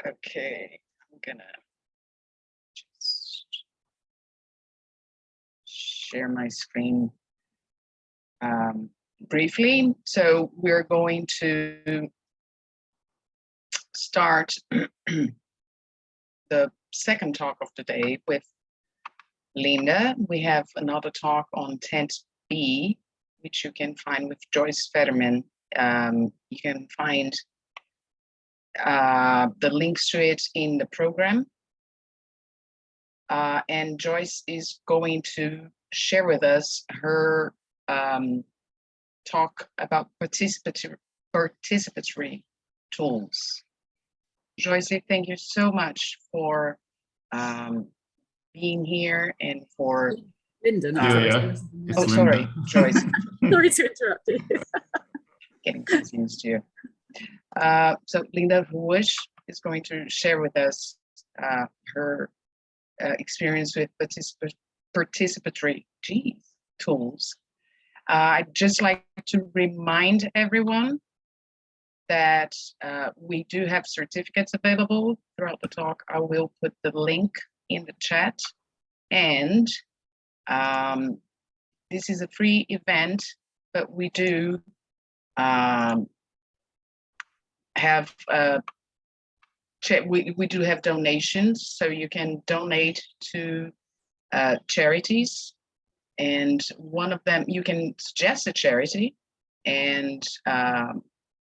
Okay, I'm gonna just share my screen briefly. So we're going to start the second talk of the day with Linda. We have another talk on tent B, which you can find with Joyce Fetterman. You can find the links to it in the program. And Joyce is going to share with us her talk about participatory tools. Joyce, thank you so much for being here and for Linda. Oh, sorry, Joyce. Sorry to interrupt you. Getting confused here. So Linda Ruas is going to share with us her experience with participatory tools. I'd just like to remind everyone that we do have certificates available throughout the talk. I will put the link in the chat. And this is a free event, but we do have we do have donations, so you can donate to charities, and one of them you can suggest a charity, and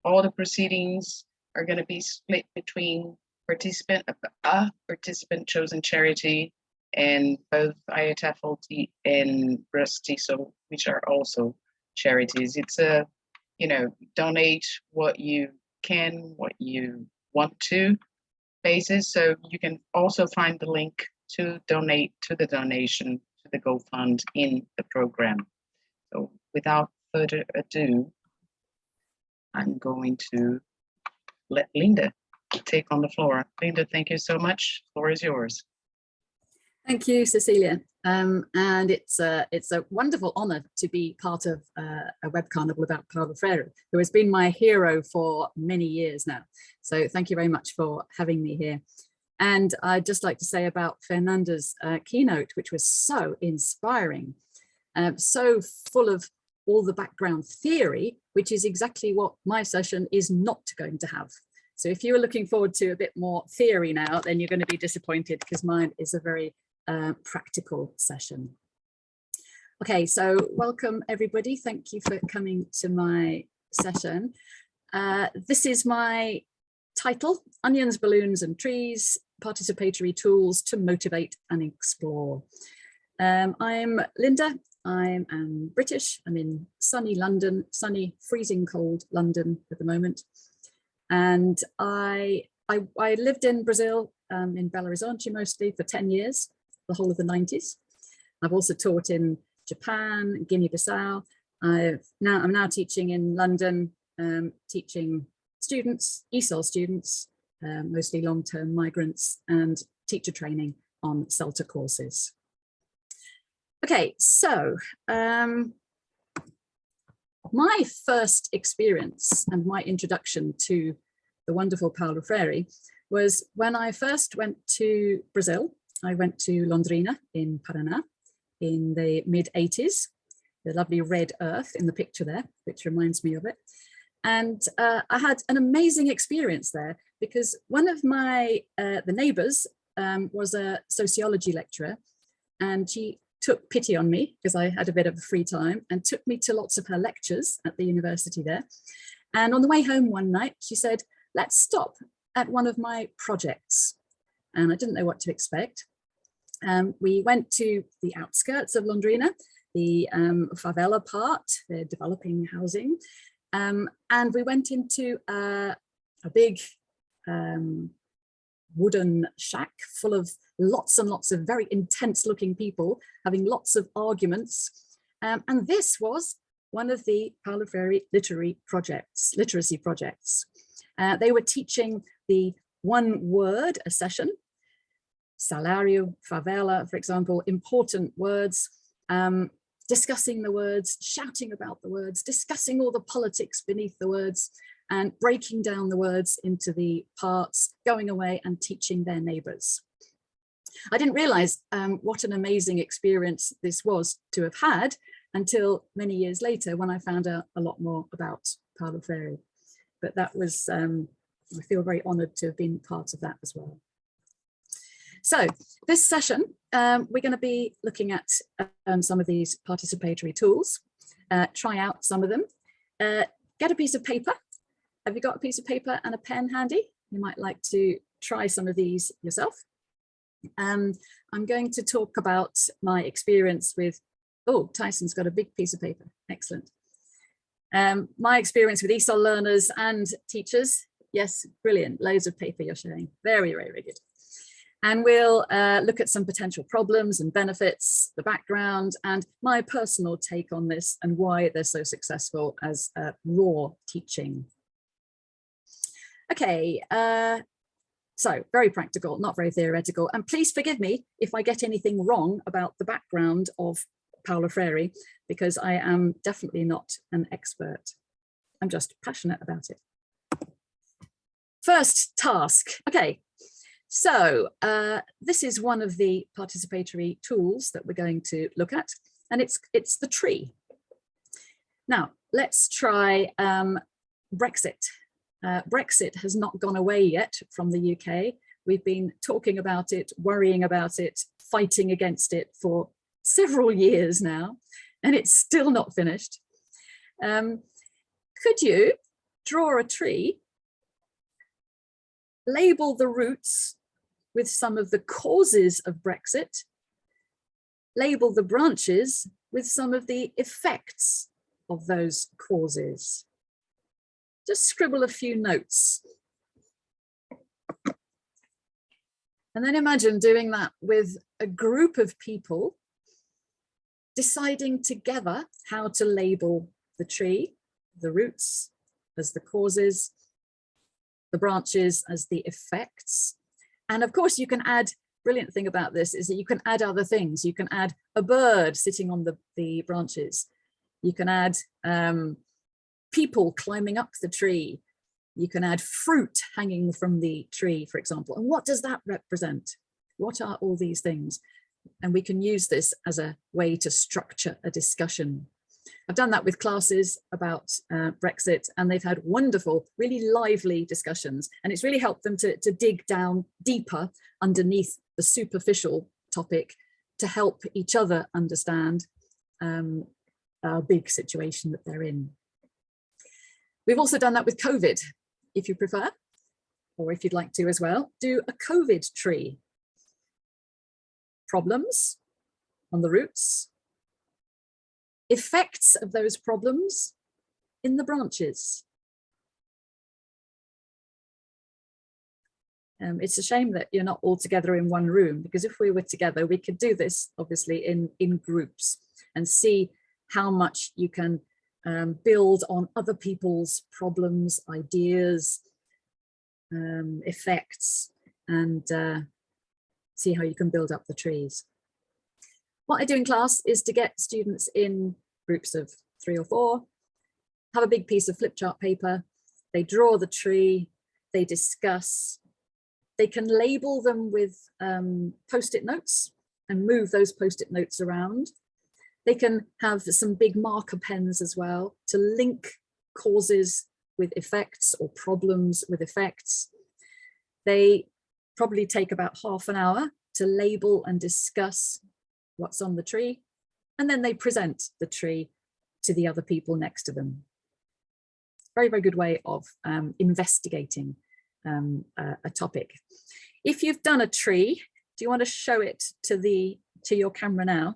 all the proceedings are going to be split between a participant chosen charity and both IATFLT and Braztesol, which are also charities. It's a, donate what you can, what you want to basis. So you can also find the link to donate to the donation to the GoFund in the program. So without further ado, I'm going to let Linda take on the floor. Linda, thank you so much. The floor is yours. Thank you, Cecilia. And it's a wonderful honor to be part of a Webcarnival about Paulo Freire, who has been my hero for many years now. So thank you very much for having me here. And I'd just like to say about Fernanda's keynote, which was so inspiring, so full of all the background theory, which is exactly what my session is not going to have. So if you were looking forward to a bit more theory now, then you're going to be disappointed, because mine is a very practical session. Okay, so welcome everybody. Thank you for coming to my session. This is my title: Onions, Balloons and Trees, Participatory Tools to Motivate and Explore. I'm Linda. I'm British. I'm in sunny London, sunny, freezing cold London at the moment. And I lived in Brazil, in Belo Horizonte mostly, for 10 years, the whole of the 90s. I've also taught in Japan, Guinea-Bissau. I'm now teaching in London, teaching students, ESOL students, mostly long-term migrants, and teacher training on CELTA courses. Okay, so my first experience and my introduction to the wonderful Paulo Freire was when I first went to Brazil. I went to Londrina in Paraná in the mid-80s, the lovely red earth in the picture there, which reminds me of it. And I had an amazing experience there, because one of my, the neighbors was a sociology lecturer, and she took pity on me because I had a bit of free time and took me to lots of her lectures at the university there. And on the way home one night, she said, let's stop at one of my projects. And I didn't know what to expect. We went to the outskirts of Londrina, the favela part, they're developing housing. And we went into a big wooden shack full of lots and lots of very intense looking people having lots of arguments. And this was one of the Paulo Freire literacy projects. They were teaching the one word a session, salário, favela, for example, important words. discussing the words, shouting about the words, discussing all the politics beneath the words, and breaking down the words into the parts, going away and teaching their neighbours. I didn't realise what an amazing experience this was to have had until many years later when I found out a lot more about Paulo Freire. But that was, I feel very honoured to have been part of that as well. So this session, we're going to be looking at some of these participatory tools, try out some of them, get a piece of paper. Have you got a piece of paper and a pen handy? You might like to try some of these yourself. I'm going to talk about my experience with, oh, Tyson's got a big piece of paper, excellent. My experience with ESOL learners and teachers, yes, brilliant, loads of paper you're sharing, very, very, very good. And we'll look at some potential problems and benefits, the background, and my personal take on this and why they're so successful as raw teaching. Okay, so very practical, not very theoretical. And please forgive me if I get anything wrong about the background of Paulo Freire, because I am definitely not an expert. I'm just passionate about it. First task, okay. So this is one of the participatory tools that we're going to look at, and it's the tree. Now, let's try Brexit. Brexit has not gone away yet from the UK. We've been talking about it, worrying about it, fighting against it for several years now, and it's still not finished. Could you draw a tree, label the roots with some of the causes of Brexit, label the branches with some of the effects of those causes? Just scribble a few notes. And then imagine doing that with a group of people, deciding together how to label the tree, the roots as the causes, the branches as the effects. And of course you can add, brilliant thing about this is that you can add other things. You can add a bird sitting on the branches. You can add people climbing up the tree. You can add fruit hanging from the tree, for example. And what does that represent? What are all these things? And we can use this as a way to structure a discussion. I've done that with classes about Brexit, and they've had wonderful, really lively discussions. And it's really helped them to dig down deeper underneath the superficial topic to help each other understand a big situation that they're in. We've also done that with COVID, if you prefer, or if you'd like to as well, do a COVID tree. Problems on the roots, effects of those problems in the branches. It's a shame that you're not all together in one room, because if we were together, we could do this obviously in groups and see how much you can build on other people's problems, ideas, effects, and see how you can build up the trees. What I do in class is to get students in groups of 3 or 4, have a big piece of flip chart paper, they draw the tree, they discuss, they can label them with post-it notes and move those post-it notes around. They can have some big marker pens as well to link causes with effects or problems with effects. They probably take about half an hour to label and discuss what's on the tree, and then they present the tree to the other people next to them. Very, very good way of investigating a topic. If you've done a tree, do you want to show it to your camera now?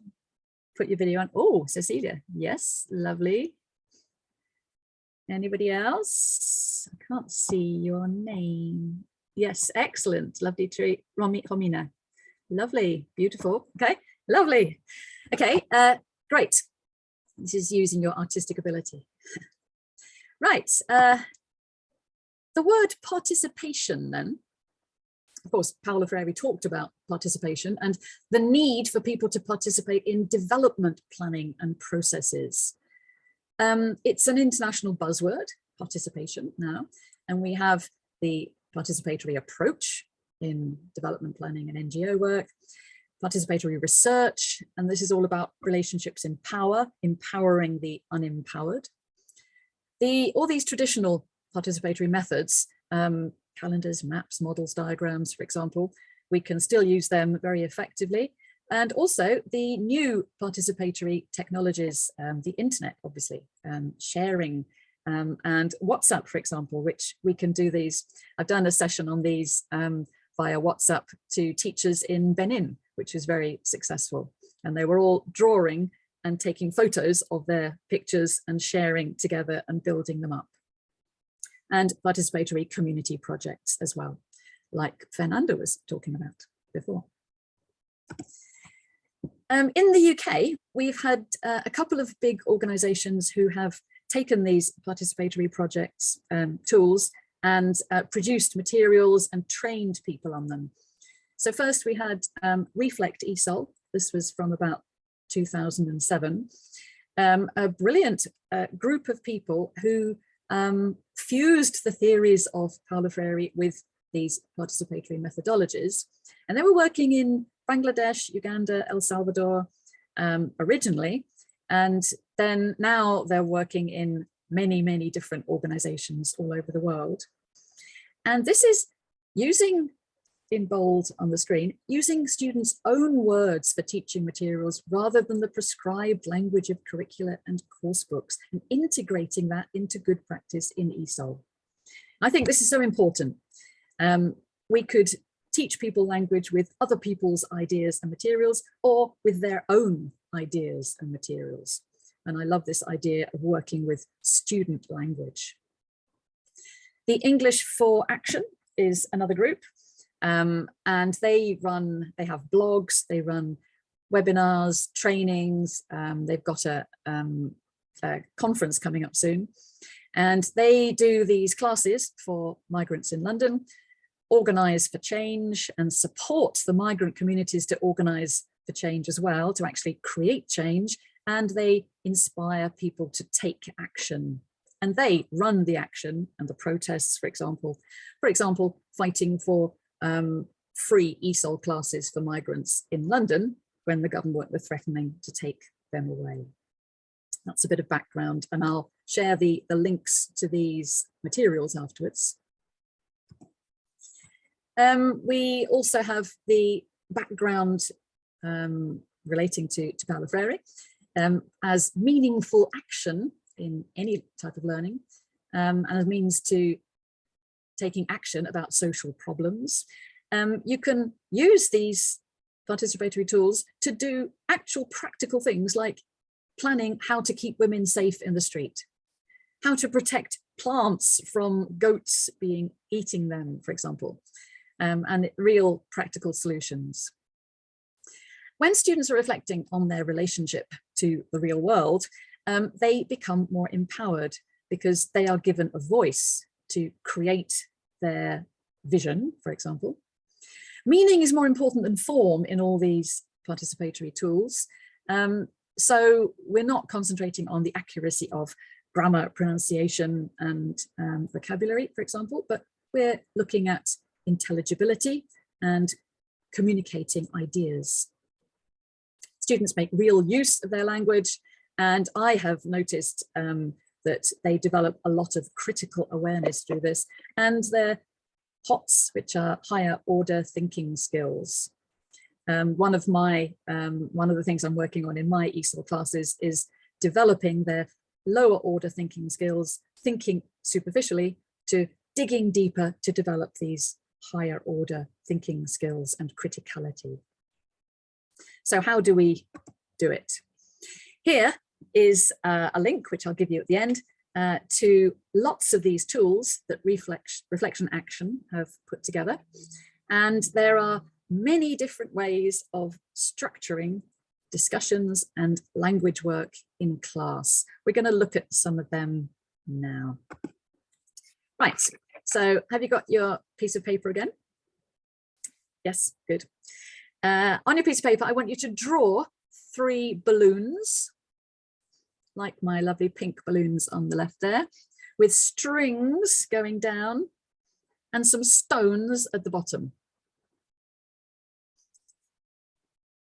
Put your video on. Oh, Cecilia, yes, lovely. Anybody else? I can't see your name. Yes, excellent, lovely tree. Romina, lovely, beautiful. Okay, lovely. Okay, great. This is using your artistic ability. Right, the word participation then. of course, Paulo Freire talked about participation and the need for people to participate in development planning and processes. It's an international buzzword, participation now, and we have the participatory approach in development planning and NGO work, participatory research, and this is all about relationships in power, empowering the unempowered. All these traditional participatory methods, calendars, maps, models, diagrams, for example, we can still use them very effectively. And also the new participatory technologies, the internet, obviously, sharing, and WhatsApp, for example, which we can do these. I've done a session on these via WhatsApp to teachers in Benin, which was very successful. And they were all drawing and taking photos of their pictures and sharing together and building them up. And participatory community projects as well, like Fernando was talking about before. In the UK, we've had a couple of big organisations who have taken these participatory projects, tools, and produced materials and trained people on them. So first we had Reflect ESOL. This was from about 2007. A brilliant group of people who fused the theories of Paulo Freire with these participatory methodologies. And they were working in Bangladesh, Uganda, El Salvador originally. And then now they're working in many, many different organizations all over the world. And this is using, in bold on the screen, using students' own words for teaching materials rather than the prescribed language of curricula and course books, and integrating that into good practice in ESOL. I think this is so important. We could teach people language with other people's ideas and materials, or with their own ideas and materials. And I love this idea of working with student language. The English for Action is another group. And they have blogs, they run webinars, trainings, they've got a conference coming up soon. And they do these classes for migrants in London, organise for change, and support the migrant communities to organise for change as well, to actually create change. And they inspire people to take action. And they run the action and the protests, for example, fighting for free ESOL classes for migrants in London when the government were threatening to take them away. That's a bit of background, and I'll share the links to these materials afterwards. We also have the background relating to Paulo Freire as meaningful action in any type of learning, and as means to taking action about social problems. You can use these participatory tools to do actual practical things like planning how to keep women safe in the street, how to protect plants from goats eating them, for example, and real practical solutions. When students are reflecting on their relationship to the real world, they become more empowered because they are given a voice to create their vision, for example. Meaning is more important than form in all these participatory tools. So we're not concentrating on the accuracy of grammar, pronunciation, and vocabulary, for example, but we're looking at intelligibility and communicating ideas. Students make real use of their language, and I have noticed that they develop a lot of critical awareness through this, and their HOTS, which are higher order thinking skills. One of the things I'm working on in my ESOL classes is developing their lower order thinking skills, thinking superficially, to digging deeper to develop these higher order thinking skills and criticality. So how do we do it? Here is a link, which I'll give you at the end, to lots of these tools that Reflection Action have put together. And there are many different ways of structuring discussions and language work in class. We're going to look at some of them now. Right, so have you got your piece of paper again? Yes, good. On your piece of paper, I want you to draw 3 balloons, like my lovely pink balloons on the left there, with strings going down and some stones at the bottom.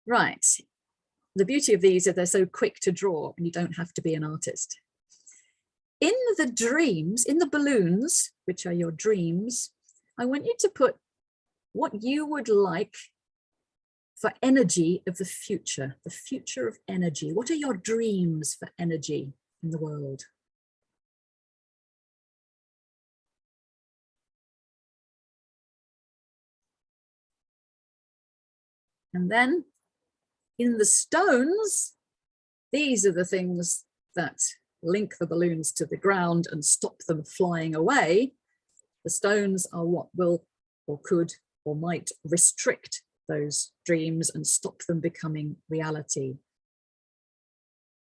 Right. The beauty of these is they're so quick to draw and you don't have to be an artist. In the dreams, in the balloons, which are your dreams, I want you to put what you would like for energy of the future of energy. What are your dreams for energy in the world? And then in the stones, these are the things that link the balloons to the ground and stop them flying away. The stones are what will or could or might restrict those dreams and stop them becoming reality.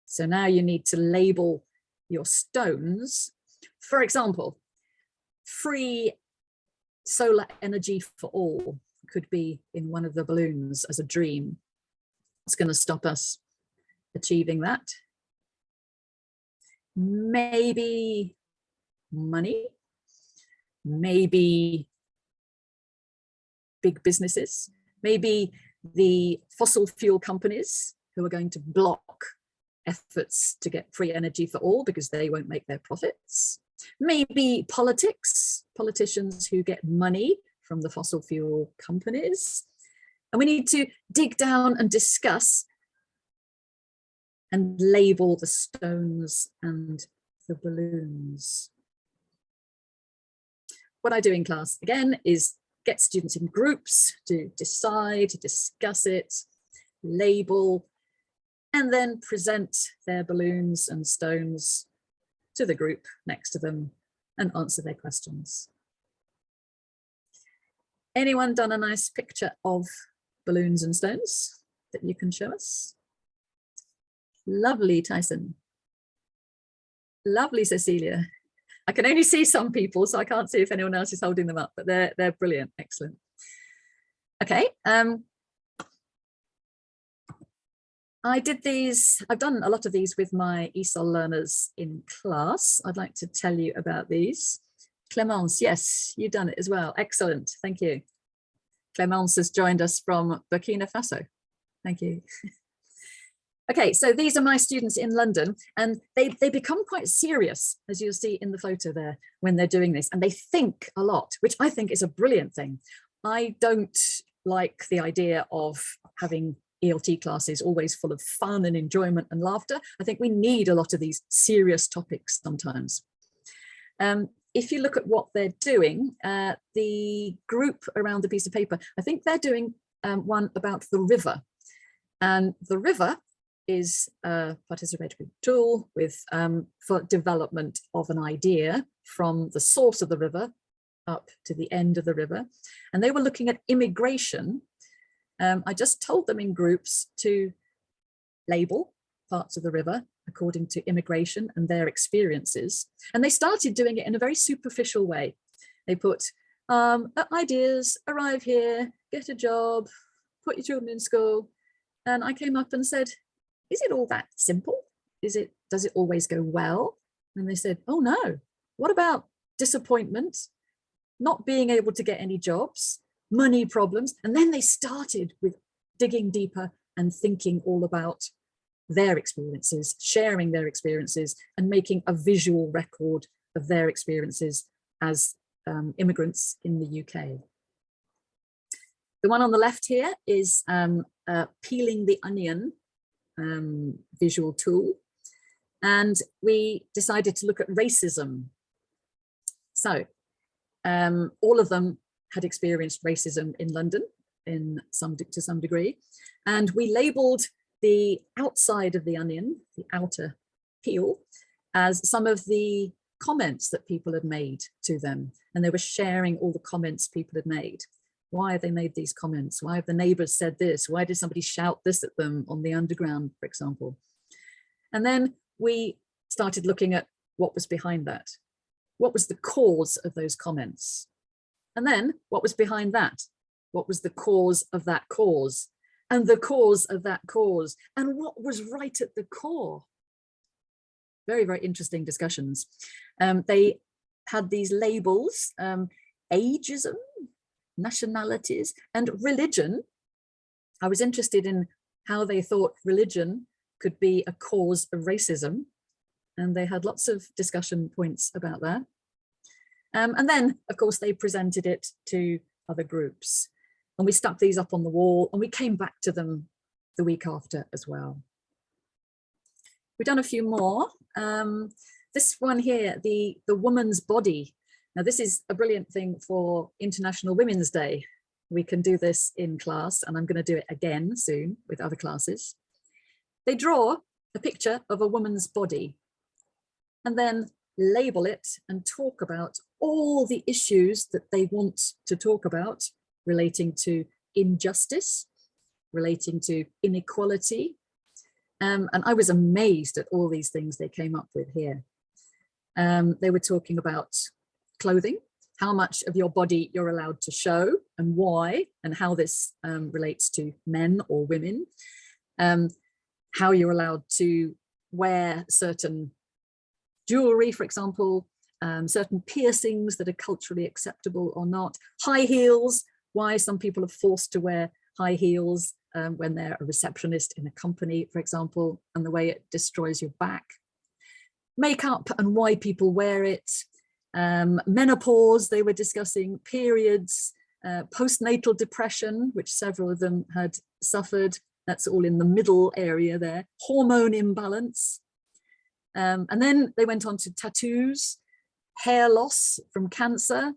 So now you need to label your stones. For example, free solar energy for all could be in one of the balloons as a dream. It's going to stop us achieving that. Maybe money, maybe big businesses, maybe the fossil fuel companies who are going to block efforts to get free energy for all because they won't make their profits. Maybe politicians who get money from the fossil fuel companies. And we need to dig down and discuss and label the stones and the balloons. What I do in class, again, is get students in groups to decide, discuss it, label, and then present their balloons and stones to the group next to them and answer their questions. Anyone done a nice picture of balloons and stones that you can show us? Lovely, Tyson. Lovely, Cecilia. I can only see some people, so I can't see if anyone else is holding them up, but they're brilliant. Excellent. Okay. I did these, I've done a lot of these with my ESOL learners in class. I'd like to tell you about these. Clemence, yes, you've done it as well. Excellent, thank you. Clemence has joined us from Burkina Faso. Thank you. Okay, so these are my students in London, and they become quite serious, as you'll see in the photo there, when they're doing this, and they think a lot, which I think is a brilliant thing. I don't like the idea of having ELT classes always full of fun and enjoyment and laughter. I think we need a lot of these serious topics sometimes. If you look at what they're doing, the group around the piece of paper, I think they're doing one about the river. And the river is a participatory tool with for development of an idea from the source of the river up to the end of the river. And they were looking at immigration. I just told them in groups to label parts of the river according to immigration and their experiences. And they started doing it in a very superficial way. They put ideas, arrive here, get a job, put your children in school. And I came up and said, is it all that simple? Does it always go well? And they said, oh no, what about disappointment, not being able to get any jobs, money problems? And then they started with digging deeper and thinking all about their experiences, sharing their experiences, and making a visual record of their experiences as immigrants in the UK. The one on the left here is peeling the onion visual tool. And we decided to look at racism. So all of them had experienced racism in London to some degree. And we labeled the outside of the onion, the outer peel, as some of the comments that people had made to them. And they were sharing all the comments people had made. Why have they made these comments? Why have the neighbors said this? Why did somebody shout this at them on the underground, for example? And then we started looking at what was behind that. What was the cause of those comments? And then what was behind that? what was the cause of that cause, and the cause of that cause, and what was right at the core. Very, very interesting discussions. They had these labels, ageism, nationalities, and religion. I was interested in how they thought religion could be a cause of racism, and they had lots of discussion points about that. And then, of course, they presented it to other groups, and we stuck these up on the wall, and we came back to them the week after as well. We've done a few more. This one here, the woman's body. Now, this is a brilliant thing for International Women's Day. We can do this in class, and I'm going to do it again soon with other classes. They draw a picture of a woman's body and then label it and talk about all the issues that they want to talk about relating to injustice, relating to inequality. And I was amazed at all these things they came up with here. They were talking about clothing, how much of your body you're allowed to show and why, and how this relates to men or women, how you're allowed to wear certain jewelry, for example, certain piercings that are culturally acceptable or not, high heels, why some people are forced to wear high heels when they're a receptionist in a company, for example, and the way it destroys your back, makeup and why people wear it, menopause, they were discussing periods, postnatal depression, which several of them had suffered. That's all in the middle area there, hormone imbalance. And then they went on to tattoos, hair loss from cancer,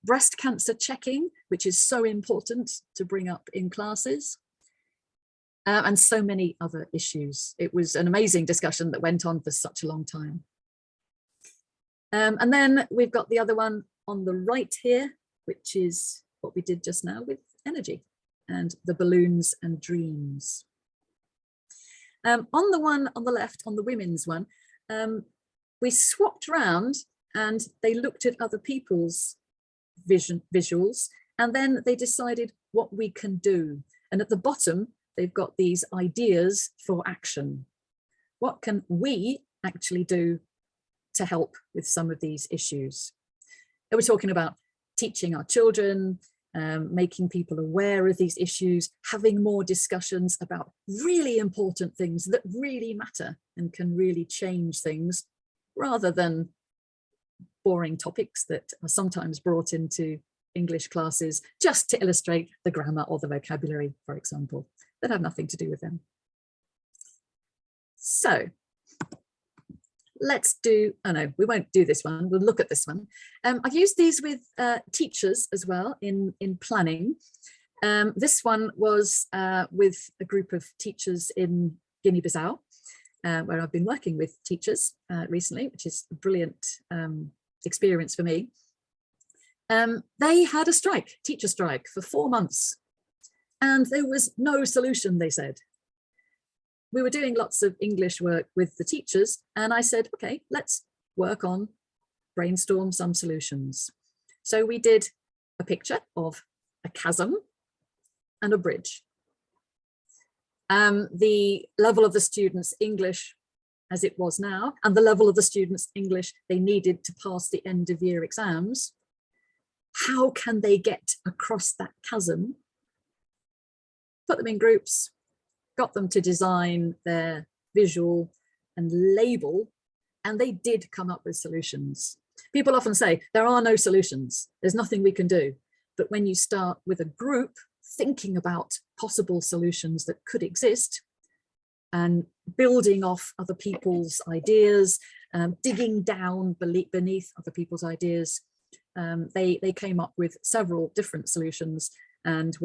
breast cancer checking, which is so important to bring up in classes, and so many other issues. It was an amazing discussion that went on for such a long time. And then we've got the other one on the right here, which is what we did just now with energy and the balloons and dreams. On the one on the left, on the women's one, we swapped around and they looked at other people's visuals, and then they decided what we can do. And at the bottom, they've got these ideas for action. What can we actually do to help with some of these issues? They were talking about teaching our children, making people aware of these issues, having more discussions about really important things that really matter and can really change things, rather than boring topics that are sometimes brought into English classes just to illustrate the grammar or the vocabulary, for example, that have nothing to do with them. So let's do, oh no, we won't do this one, we'll look at this one. I've used these with teachers as well in planning. This one was with a group of teachers in Guinea-Bissau, where I've been working with teachers recently, which is a brilliant experience for me. They had a strike, teacher strike, for 4 months, and there was no solution, they said. We were doing lots of English work with the teachers, and I said, okay, let's work on, brainstorm some solutions. So we did a picture of a chasm and a bridge. The level of the students' English as it was now, and the level of the students' English they needed to pass the end of year exams. How can they get across that chasm? Put them in groups, got them to design their visual and label, and they did come up with solutions. People often say, there are no solutions, there's nothing we can do. But when you start with a group thinking about possible solutions that could exist, and building off other people's ideas, digging down beneath other people's ideas, they came up with several different solutions, and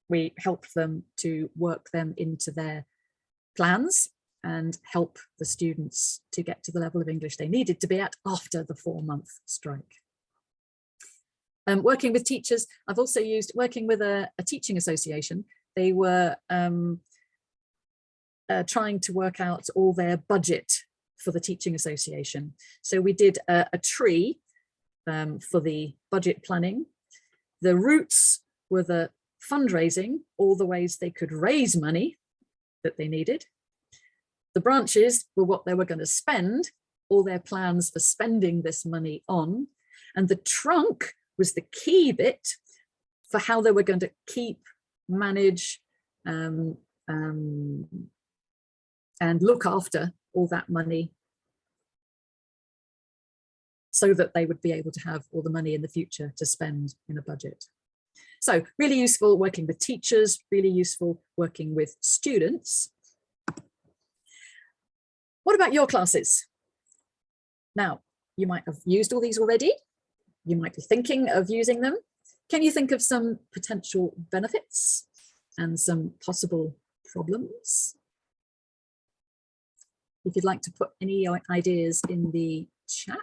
we help them to work them into their plans and help the students to get to the level of English they needed to be at after the 4-month strike. Working with teachers, I've also used working with a teaching association. They were trying to work out all their budget for the teaching association. So we did a tree for the budget planning. The roots were the fundraising, all the ways they could raise money that they needed. The branches were what they were going to spend, all their plans for spending this money on. And the trunk was the key bit for how they were going to keep, manage, and look after all that money so that they would be able to have all the money in the future to spend in a budget. So really useful working with teachers, really useful working with students. What about your classes? Now, you might have used all these already. You might be thinking of using them. Can you think of some potential benefits and some possible problems? If you'd like to put any ideas in the chat.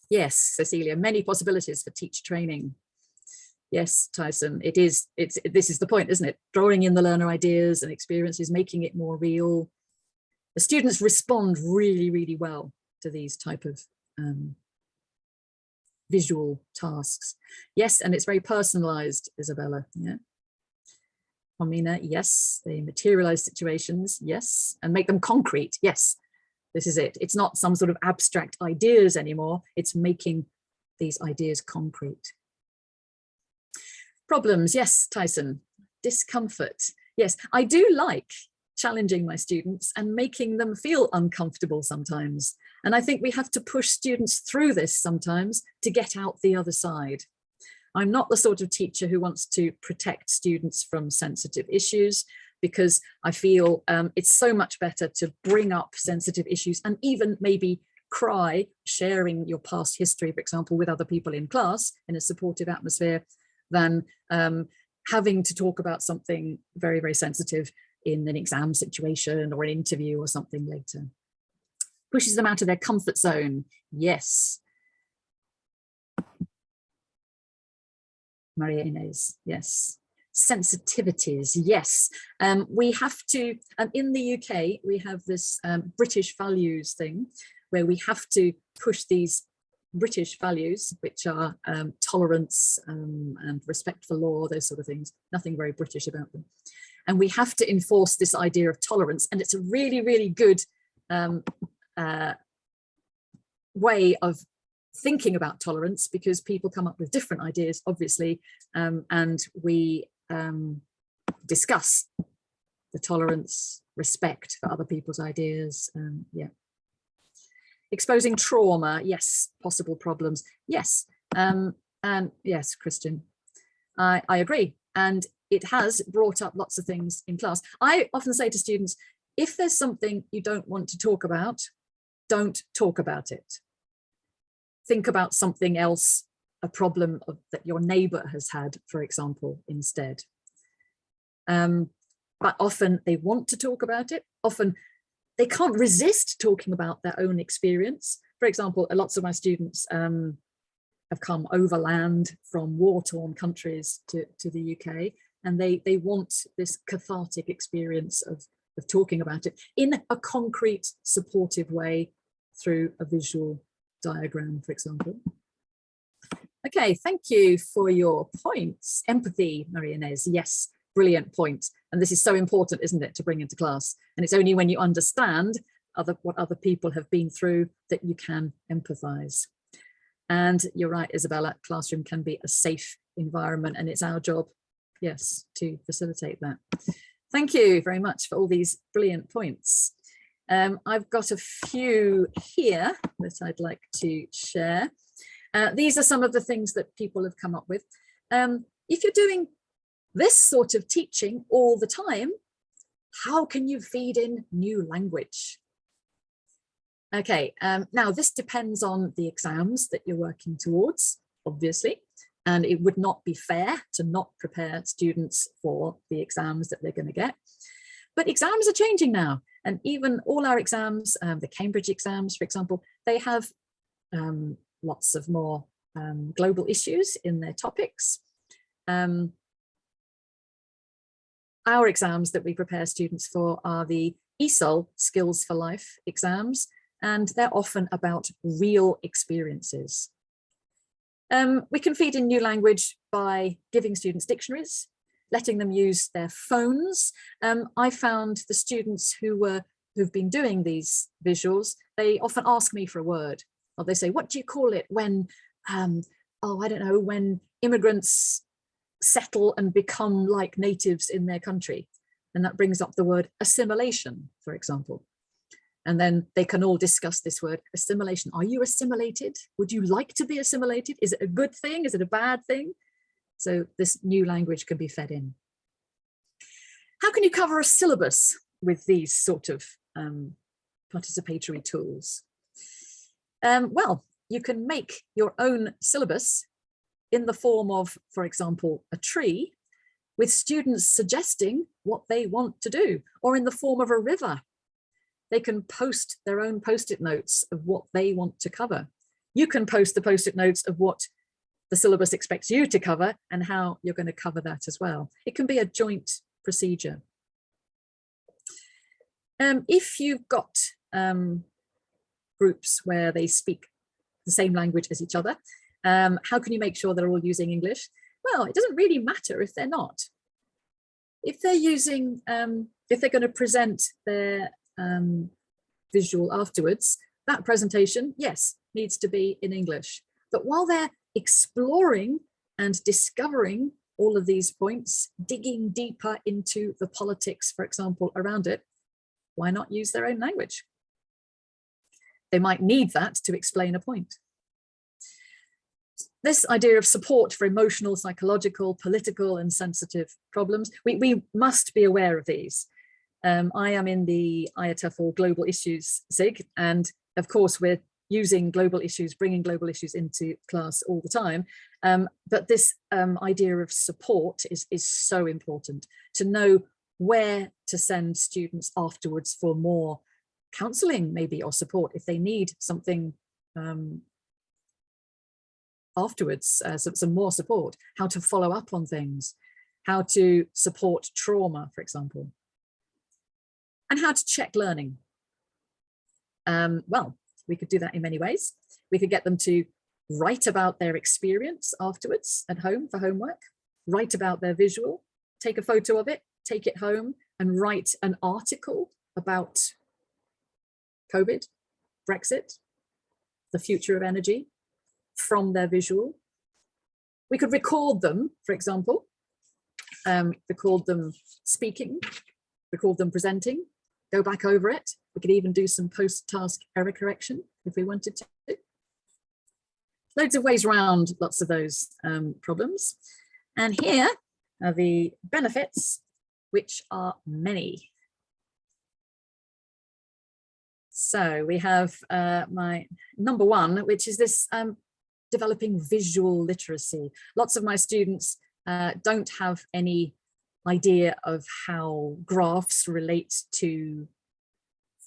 Yes, Cecilia, many possibilities for teacher training. Yes, Tyson, this is the point, isn't it? Drawing in the learner ideas and experiences, making it more real. The students respond really, really well to these type of visual tasks. Yes, and it's very personalized, Isabella. Yeah. Pomina, yes, they materialize situations, yes, and make them concrete, yes. This is it. It's not some sort of abstract ideas anymore. It's making these ideas concrete. Problems, yes, Tyson. Discomfort, yes. I do like challenging my students and making them feel uncomfortable sometimes. And I think we have to push students through this sometimes to get out the other side. I'm not the sort of teacher who wants to protect students from sensitive issues, because I feel it's so much better to bring up sensitive issues and even maybe cry, sharing your past history, for example, with other people in class in a supportive atmosphere, than having to talk about something very, very sensitive in an exam situation or an interview or something later. Pushes them out of their comfort zone, yes. Maria Inez, yes. Sensitivities, yes. We have to, in the UK, we have this British values thing where we have to push these British values, which are tolerance and respect for law, those sort of things, nothing very British about them. And we have to enforce this idea of tolerance. And it's a really, really good way of thinking about tolerance, because people come up with different ideas, obviously, and we discuss the tolerance, respect for other people's ideas, yeah. Exposing trauma, yes. Possible problems, yes. And yes, Christian, I agree. And it has brought up lots of things in class. I often say to students, if there's something you don't want to talk about, don't talk about it. Think about something else, a problem that your neighbor has had, for example, instead. But often they want to talk about it. Often they can't resist talking about their own experience. For example, lots of my students have come overland from war-torn countries to the UK, and they want this cathartic experience of talking about it in a concrete, supportive way through a visual diagram, for example. Okay, thank you for your points. Empathy, Maria Inez, yes, brilliant point. And this is so important, isn't it, to bring into class? And it's only when you understand what other people have been through that you can empathize. And you're right, Isabella, classroom can be a safe environment, and it's our job, yes, to facilitate that. Thank you very much for all these brilliant points. I've got a few here that I'd like to share. These are some of the things that people have come up with. If you're doing this sort of teaching all the time, how can you feed in new language? Okay, now this depends on the exams that you're working towards, obviously, and it would not be fair to not prepare students for the exams that they're going to get. But exams are changing now, and even all our exams, the Cambridge exams, for example, they have lots of more global issues in their topics. our exams that we prepare students for are the ESOL Skills for Life exams, and they're often about real experiences. We can feed in new language by giving students dictionaries, letting them use their phones. I found the students who've been doing these visuals, they often ask me for a word, or they say, what do you call it when, oh, I don't know, when immigrants settle and become like natives in their country? And that brings up the word assimilation, for example. And then they can all discuss this word assimilation. Are you assimilated? Would you like to be assimilated? Is it a good thing? Is it a bad thing? So this new language can be fed in. How can you cover a syllabus with these sort of participatory tools? Well, you can make your own syllabus in the form of, for example, a tree, with students suggesting what they want to do, or in the form of a river. They can post their own post-it notes of what they want to cover. You can post the post-it notes of what the syllabus expects you to cover and how you're going to cover that as well. It can be a joint procedure. If you've got groups where they speak the same language as each other, how can you make sure they're all using English? Well, it doesn't really matter if they're not. If they're using, if they're going to present their visual afterwards, that presentation, yes, needs to be in English. But while they're exploring and discovering all of these points, digging deeper into the politics, for example, around it, why not use their own language? They might need that to explain a point. This idea of support for emotional, psychological, political, and sensitive problems, we must be aware of these. I am in the IATEFL Global Issues SIG, and of course we're using global issues, bringing global issues into class all the time. But this idea of support is so important, to know where to send students afterwards for more counselling maybe, or support if they need something afterwards, some more support, how to follow up on things, how to support trauma, for example, and how to check learning. Well, we could do that in many ways. We could get them to write about their experience afterwards at home for homework, write about their visual, take a photo of it, take it home and write an article about COVID, Brexit, the future of energy from their visual. We could record them, for example, record them speaking, record them presenting, go back over it. We could even do some post-task error correction if we wanted to. Loads of ways around lots of those problems. And here are the benefits, which are many. So we have my number one, which is this developing visual literacy. Lots of my students don't have any idea of how graphs relate to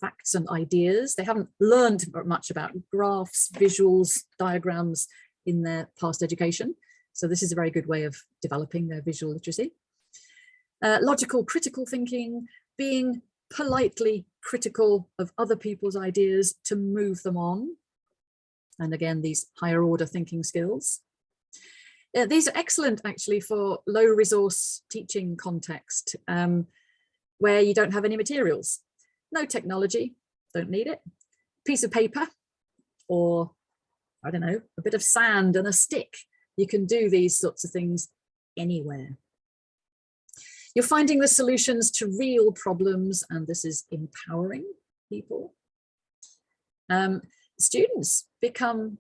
facts and ideas. They haven't learned much about graphs, visuals, diagrams in their past education. So this is a very good way of developing their visual literacy. Logical, critical thinking, being politely critical of other people's ideas to move them on. And again, these higher order thinking skills. These are excellent actually for low resource teaching context, where you don't have any materials. No technology, don't need it. Piece of paper, or I don't know, a bit of sand and a stick. You can do these sorts of things anywhere. You're finding the solutions to real problems, and this is empowering people. Students become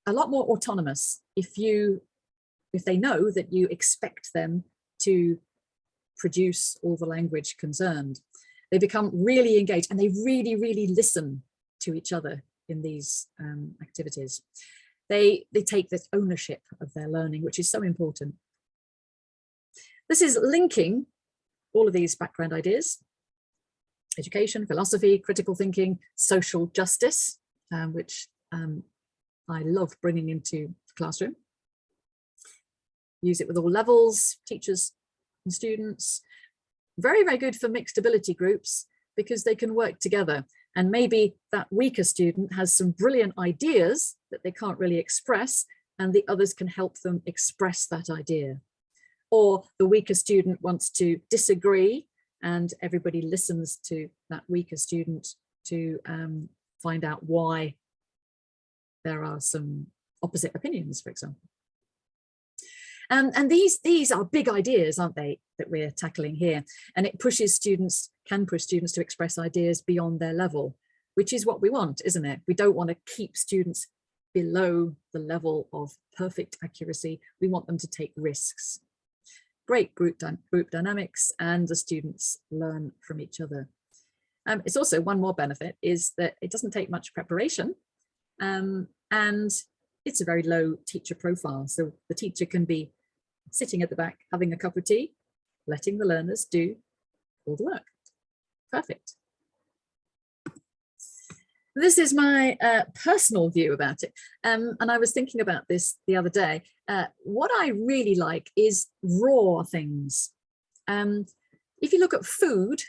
a lot more autonomous if they know that you expect them to produce all the language concerned. They become really engaged, and they really, really listen to each other in these activities. They take this ownership of their learning, which is so important. This is linking all of these background ideas: education, philosophy, critical thinking, social justice, which I love bringing into the classroom. Use it with all levels, teachers and students. Very, very good for mixed ability groups because they can work together. And maybe that weaker student has some brilliant ideas that they can't really express, and the others can help them express that idea. Or the weaker student wants to disagree, and everybody listens to that weaker student to find out why there are some opposite opinions, for example. And these are big ideas, aren't they, that we're tackling here? And it pushes students, can push students to express ideas beyond their level, which is what we want, isn't it? We don't want to keep students below the level of perfect accuracy. We want them to take risks. Great group dynamics, and the students learn from each other. It's also one more benefit is that it doesn't take much preparation, and it's a very low teacher profile. So the teacher can be sitting at the back, having a cup of tea, letting the learners do all the work. Perfect. This is my personal view about it. And I was thinking about this the other day. What I really like is raw things. If you look at food,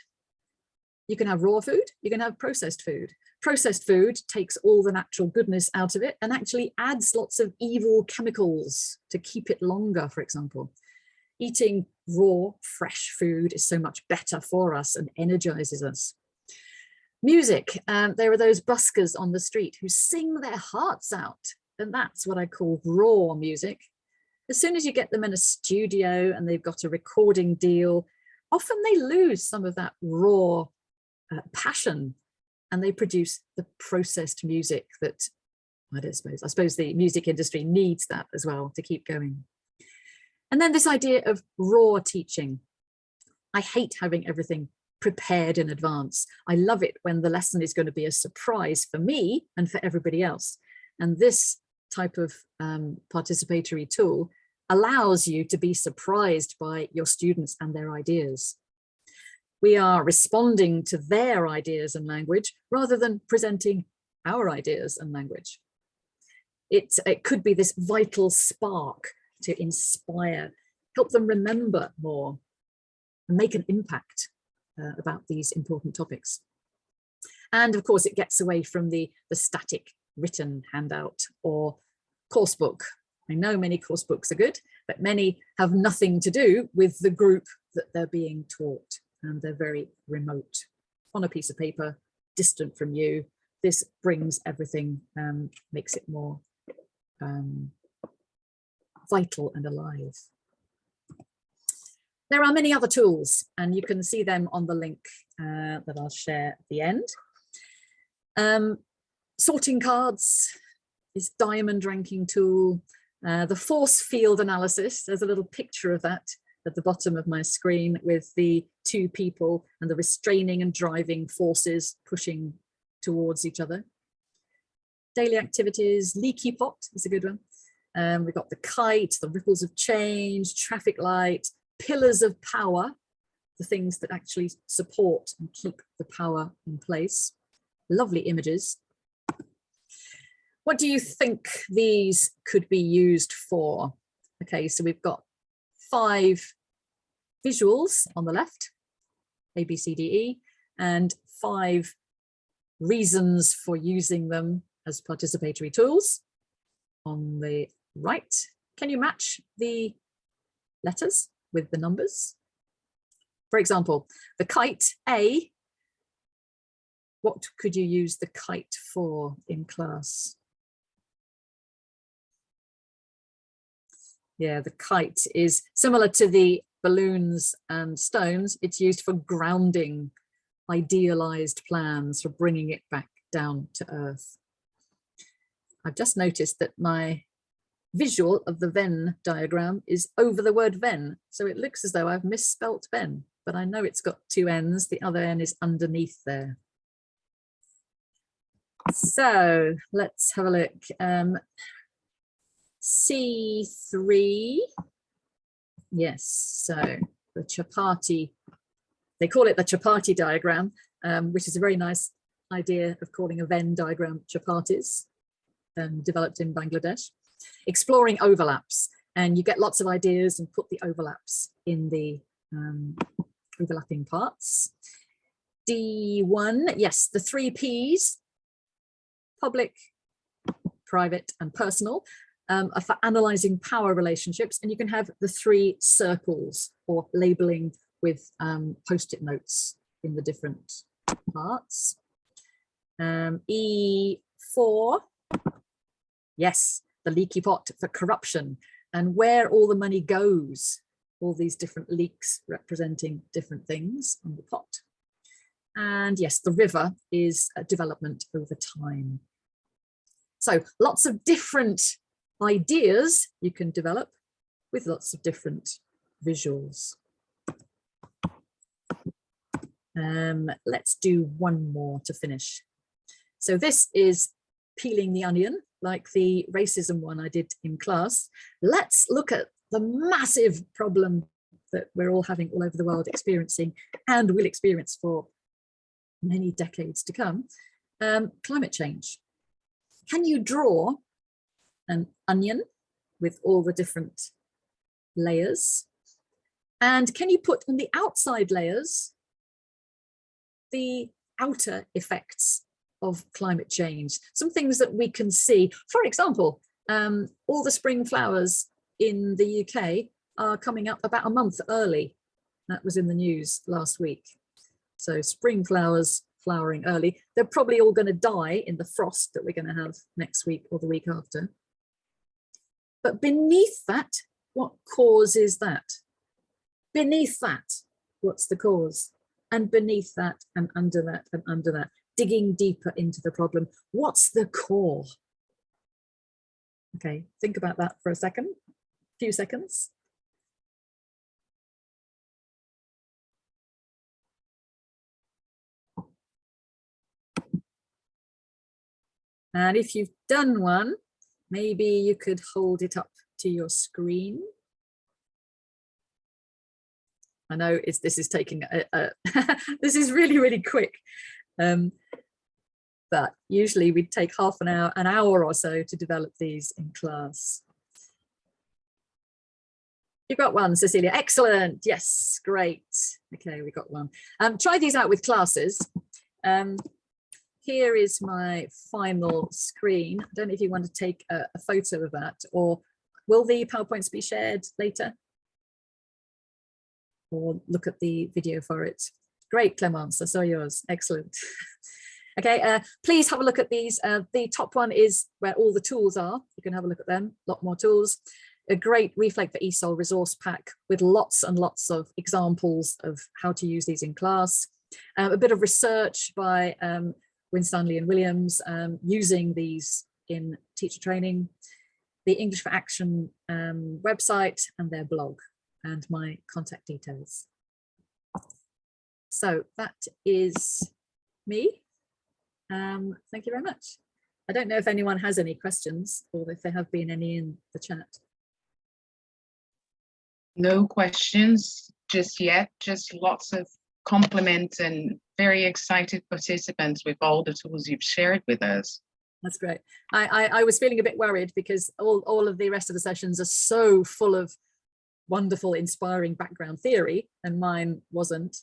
you can have raw food, you can have processed food. Processed food takes all the natural goodness out of it and actually adds lots of evil chemicals to keep it longer, for example. Eating raw, fresh food is so much better for us and energizes us. Music, there are those buskers on the street who sing their hearts out, and that's what I call raw music. As soon as you get them in a studio and they've got a recording deal, often they lose some of that raw passion, and they produce the processed music that, I suppose the music industry needs that as well to keep going. And then this idea of raw teaching. I hate having everything prepared in advance. I love it when the lesson is going to be a surprise for me and for everybody else. And this type of participatory tool allows you to be surprised by your students and their ideas. We are responding to their ideas and language rather than presenting our ideas and language. It could be this vital spark to inspire, help them remember more, and make an impact about these important topics. And of course, it gets away from the static written handout or course book. I know many course books are good, but many have nothing to do with the group that they're being taught, and they're very remote, on a piece of paper, distant from you. This brings everything, makes it more vital and alive. There are many other tools, and you can see them on the link that I'll share at the end. Sorting cards is diamond ranking tool. The force field analysis, there's a little picture of that at the bottom of my screen with the two people and the restraining and driving forces pushing towards each other. Daily activities, leaky pot is a good one. We've got the kite, the ripples of change, traffic light, pillars of power, the things that actually support and keep the power in place. Lovely images. What do you think these could be used for? Okay, so we've got 5 visuals on the left, A, B, C, D, E, and 5 reasons for using them as participatory tools on the right. Can you match the letters with the numbers? For example, the kite, A, what could you use the kite for in class? Yeah, the kite is similar to the balloons and stones. It's used for grounding idealized plans, for bringing it back down to earth. I've just noticed that my visual of the Venn diagram is over the word Venn. So it looks as though I've misspelt Venn, but I know it's got 2 N's. The other N is underneath there. So let's have a look. C3, yes, so the chapati, they call it the chapati diagram, which is a very nice idea of calling a Venn diagram chapatis, developed in Bangladesh. Exploring overlaps, and you get lots of ideas and put the overlaps in the overlapping parts. D1, yes, the 3 Ps, public, private, and personal, are for analyzing power relationships. And you can have the 3 circles or labeling with post-it notes in the different parts. E4, yes, the leaky pot for corruption and where all the money goes, all these different leaks representing different things on the pot. And yes, the river is development over time. So lots of different ideas you can develop with lots of different visuals. Let's do one more to finish. So this is peeling the onion, like the racism one I did in class. Let's look at the massive problem that we're all having all over the world, experiencing and will experience for many decades to come, climate change. Can you draw an onion with all the different layers? And can you put on the outside layers the outer effects of climate change? Some things that we can see. For example, all the spring flowers in the UK are coming up about a month early. That was in the news last week. So spring flowers flowering early. They're probably all going to die in the frost that we're going to have next week or the week after. But beneath that, what causes that? Beneath that, what's the cause? And beneath that, and under that, and under that, digging deeper into the problem. What's the core? Okay, think about that for a second, few seconds. And if you've done one, maybe you could hold it up to your screen. I know this is taking this is really, really quick. But usually we'd take half an hour or so to develop these in class. You got one, Cecilia. Excellent. Yes, great. Okay, we got one. Try these out with classes. Here is my final screen. I don't know if you want to take a photo of that, or will the PowerPoints be shared later? Or look at the video for it. Great, Clemence, I saw yours. Excellent. Okay, please have a look at these. The top one is where all the tools are. You can have a look at them, a lot more tools. A great Reflect for ESOL resource pack with lots and lots of examples of how to use these in class. A bit of research by Winstanley and Williams using these in teacher training, the English for Action website and their blog, and my contact details. So that is me. Thank you very much. I don't know if anyone has any questions or if there have been any in the chat. No questions just yet, just lots of compliments and very excited participants with all the tools you've shared with us. That's great. I was feeling a bit worried because all of the rest of the sessions are so full of wonderful, inspiring background theory, and mine wasn't.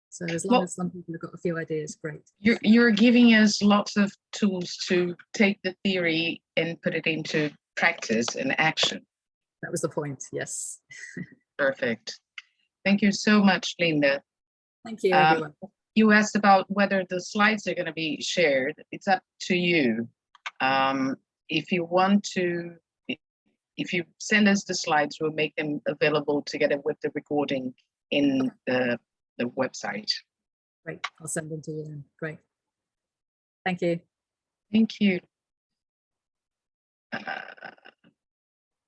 So as long as some people have got a few ideas, great. You're giving us lots of tools to take the theory and put it into practice and action. That was the point, yes. Perfect. Thank you so much, Linda. Thank you, everyone. You asked about whether the slides are going to be shared. It's up to you. If you want to, if you send us the slides, we'll make them available together with the recording in the website. Great, I'll send them to you then. Great. Thank you. Thank you.